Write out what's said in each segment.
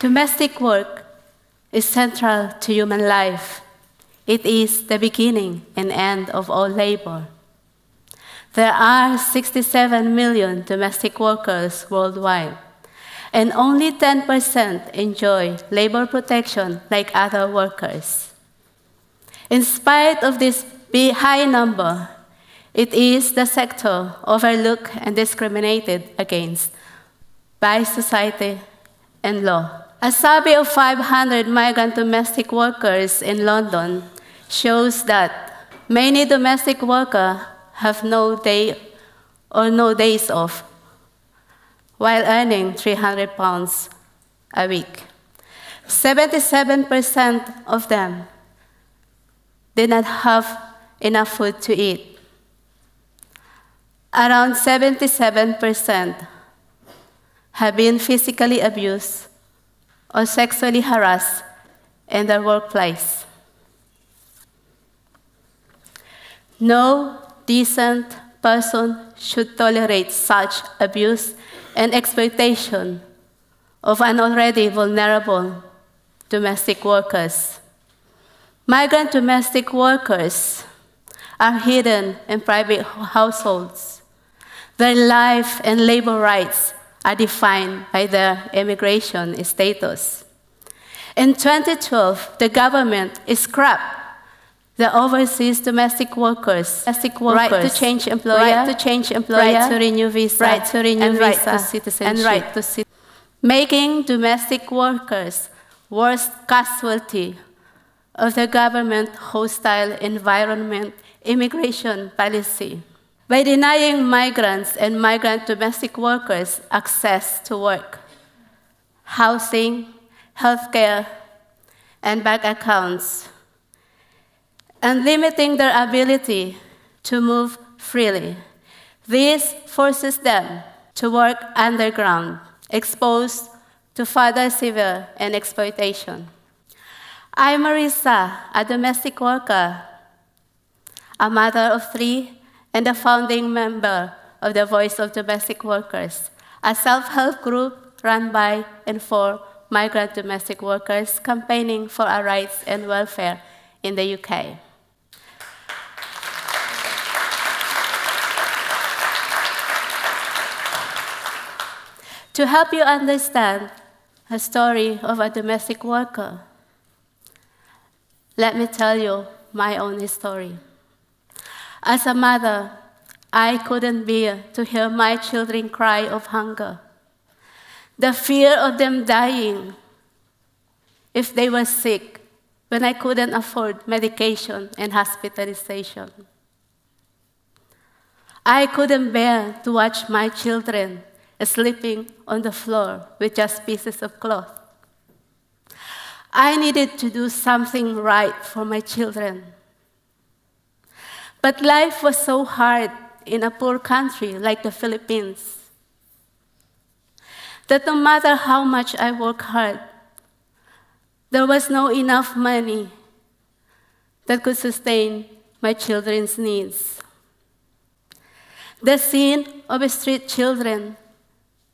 Domestic work is central to human life. It is the beginning and end of all labor. There are 67 million domestic workers worldwide, and only 10% enjoy labor protection like other workers. In spite of this high number, it is the sector overlooked and discriminated against by society and law. A survey of 500 migrant domestic workers in London shows that many domestic workers have no day or no days off while earning £300 a week. 77% of them did not have enough food to eat. Around 77% have been physically abused or sexually harassed in their workplace. No decent person should tolerate such abuse and exploitation of an already vulnerable domestic workers. Migrant domestic workers are hidden in private households. Their life and labor rights are defined by their immigration status. In 2012, the government scrapped the overseas domestic workers' right to change employer, right to renew visa, and right to citizenship, making domestic workers worst casualty of the government hostile environment immigration policy. By denying migrants and migrant domestic workers access to work, housing, healthcare, and bank accounts, and limiting their ability to move freely, this forces them to work underground, exposed to further severe and exploitation. I'm Marissa, a domestic worker, a mother of 3, and a founding member of the Voice of Domestic Workers, a self-help group run by and for migrant domestic workers campaigning for our rights and welfare in the UK. To help you understand the story of a domestic worker, let me tell you my own story. As a mother, I couldn't bear to hear my children cry of hunger. The fear of them dying if they were sick when I couldn't afford medication and hospitalization. I couldn't bear to watch my children sleeping on the floor with just pieces of cloth. I needed to do something right for my children. But life was so hard in a poor country like the Philippines that no matter how much I worked hard, there was no enough money that could sustain my children's needs. The scene of street children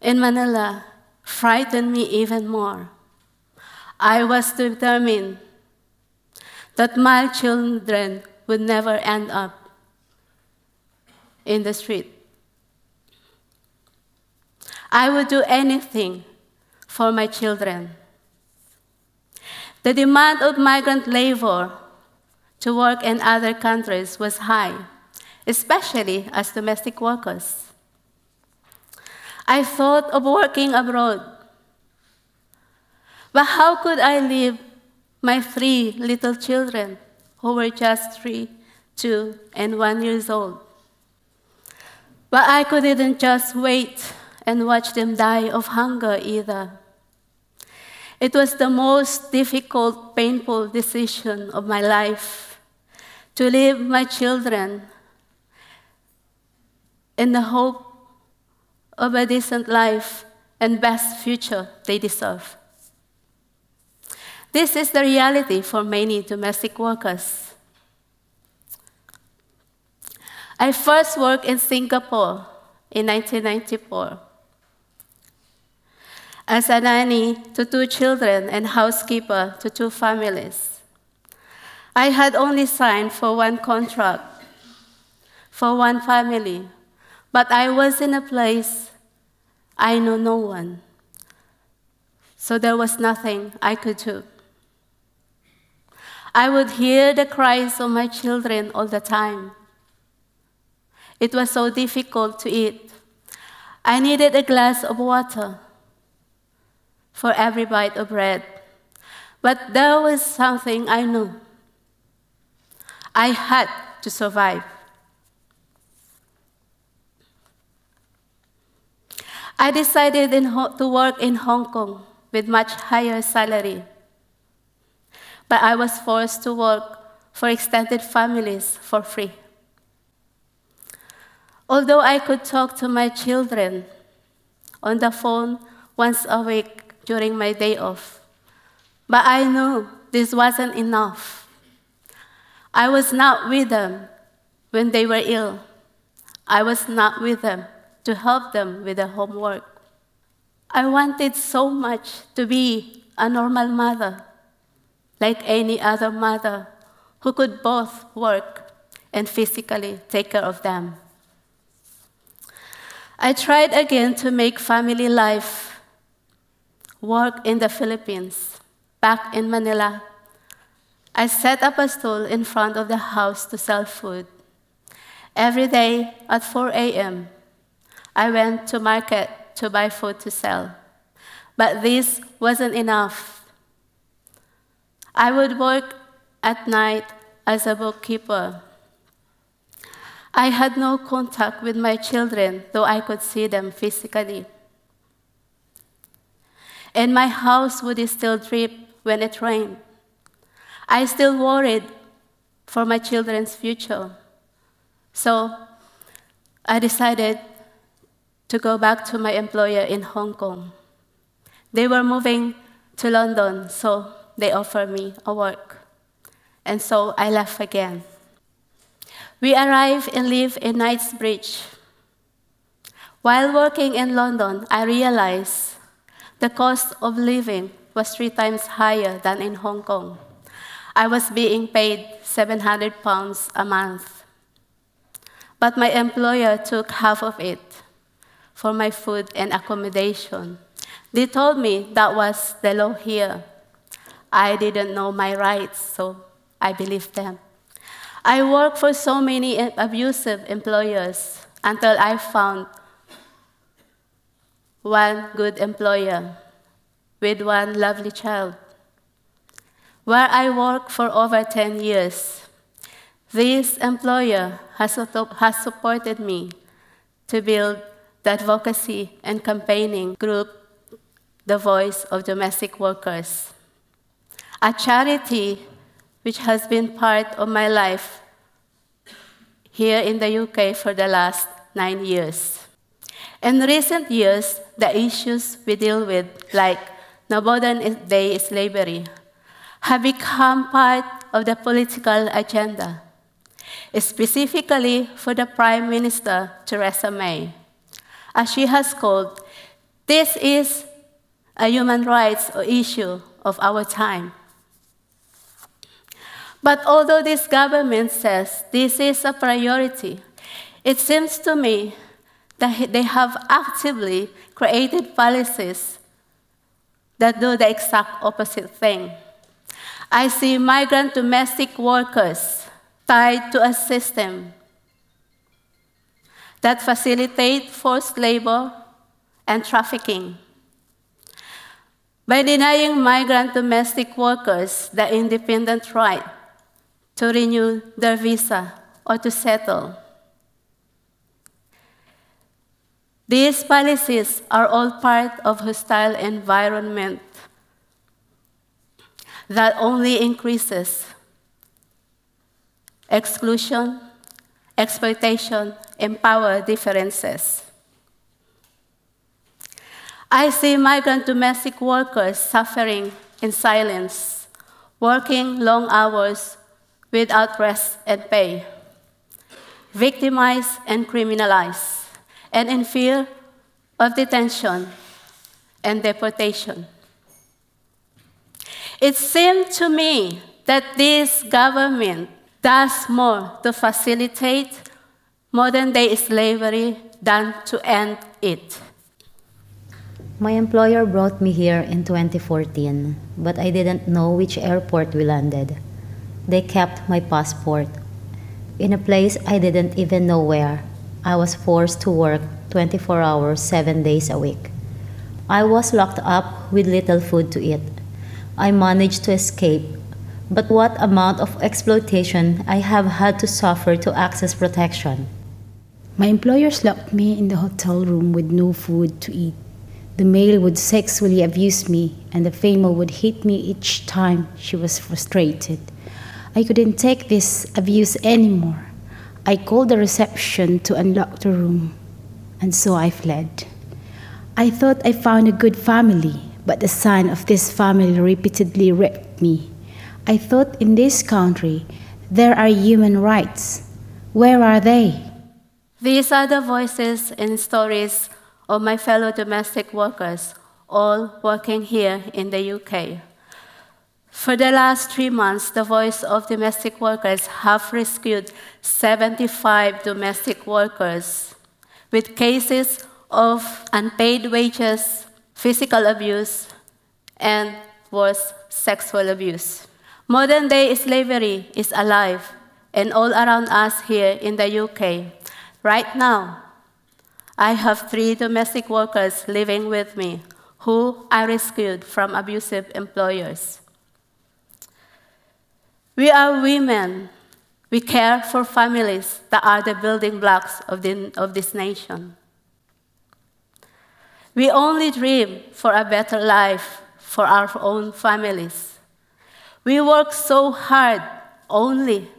in Manila frightened me even more. I was determined that my children would never end up in the street. I would do anything for my children. The demand of migrant labor to work in other countries was high, especially as domestic workers. I thought of working abroad. But how could I leave my 3 little children who were just 3, 2, and 1 years old? But I couldn't just wait and watch them die of hunger either. It was the most difficult, painful decision of my life to leave my children in the hope of a decent life and best future they deserve. This is the reality for many domestic workers. I first worked in Singapore in 1994. as a nanny to 2 children and housekeeper to 2 families. I had only signed for 1 contract for 1 family, but I was in a place I know no one, so there was nothing I could do. I would hear the cries of my children all the time. It was so difficult to eat. I needed a glass of water for every bite of bread. But there was something I knew. I had to survive. I decided to work in Hong Kong with much higher salary. But I was forced to work for extended families for free. Although I could talk to my children on the phone once a week during my day off, but I knew this wasn't enough. I was not with them when they were ill. I was not with them to help them with their homework. I wanted so much to be a normal mother, like any other mother who could both work and physically take care of them. I tried again to make family life work in the Philippines. Back in Manila, I set up a stall in front of the house to sell food. Every day at 4 a.m., I went to market to buy food to sell. But this wasn't enough. I would work at night as a bookkeeper. I had no contact with my children, though I could see them physically. And my house would still drip when it rained. I still worried for my children's future. So I decided to go back to my employer in Hong Kong. They were moving to London, so they offered me a work. And so I left again. We arrived and lived in Knightsbridge. While working in London, I realized the cost of living was 3 times higher than in Hong Kong. I was being paid £700 a month. But my employer took half of it for my food and accommodation. They told me that was the law here. I didn't know my rights, so I believed them. I worked for so many abusive employers until I found one good employer with one lovely child, where I worked for over 10 years. This employer has supported me to build the advocacy and campaigning group, The Voice of Domestic Workers, a charity which has been part of my life here in the UK for the last 9 years. In recent years, the issues we deal with, like the modern-day slavery, have become part of the political agenda, specifically for the Prime Minister, Theresa May. As she has called, this is a human rights issue of our time. But although this government says this is a priority, it seems to me that they have actively created policies that do the exact opposite thing. I see migrant domestic workers tied to a system that facilitate forced labor and trafficking. By denying migrant domestic workers the independent right to renew their visa or to settle. These policies are all part of hostile environment that only increases exclusion, exploitation, and power differences. I see migrant domestic workers suffering in silence, working long hours without rest and pay, victimized and criminalized, and in fear of detention and deportation. It seemed to me that this government does more to facilitate modern-day slavery than to end it. My employer brought me here in 2014, but I didn't know which airport we landed. They kept my passport. In a place I didn't even know where, I was forced to work 24 hours, 7 days a week. I was locked up with little food to eat. I managed to escape, but what amount of exploitation I have had to suffer to access protection. My employers locked me in the hotel room with no food to eat. The male would sexually abuse me, and the female would hit me each time she was frustrated. I couldn't take this abuse anymore. I called the reception to unlock the room, and so I fled. I thought I found a good family, but the son of this family repeatedly raped me. I thought in this country there are human rights. Where are they? These are the voices and stories of my fellow domestic workers, all working here in the UK. For the last 3 months, the Voice of Domestic Workers have rescued 75 domestic workers with cases of unpaid wages, physical abuse, and worse, sexual abuse. Modern-day slavery is alive and all around us here in the UK. Right now, I have 3 domestic workers living with me who I rescued from abusive employers. We are women. We care for families that are the building blocks of this nation. We only dream for a better life for our own families. We work so hard only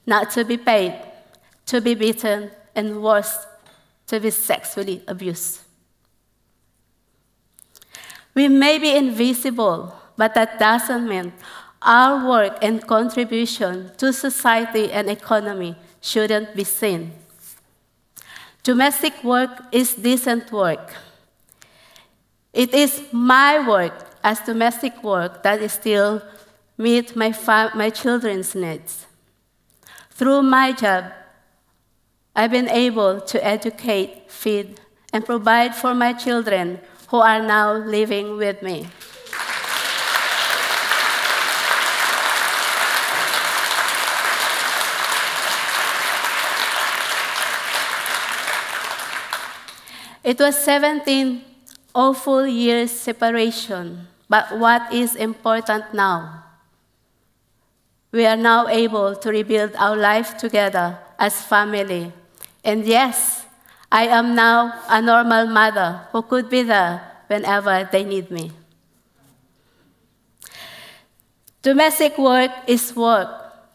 not to be paid, to be beaten, and worse, to be sexually abused. We may be invisible, but that doesn't mean our work and contribution to society and economy shouldn't be seen. Domestic work is decent work. It is my work as domestic work that is still meet my children's needs. Through my job, I've been able to educate, feed, and provide for my children who are now living with me. It was 17 awful years separation, but what is important now? We are now able to rebuild our life together as family. And yes, I am now a normal mother who could be there whenever they need me. Domestic work is work.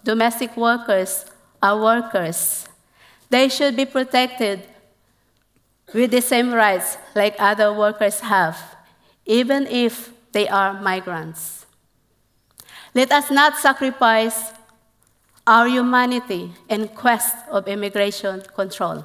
Domestic workers are workers. They should be protected with the same rights like other workers have, even if they are migrants. Let us not sacrifice our humanity in quest of immigration control.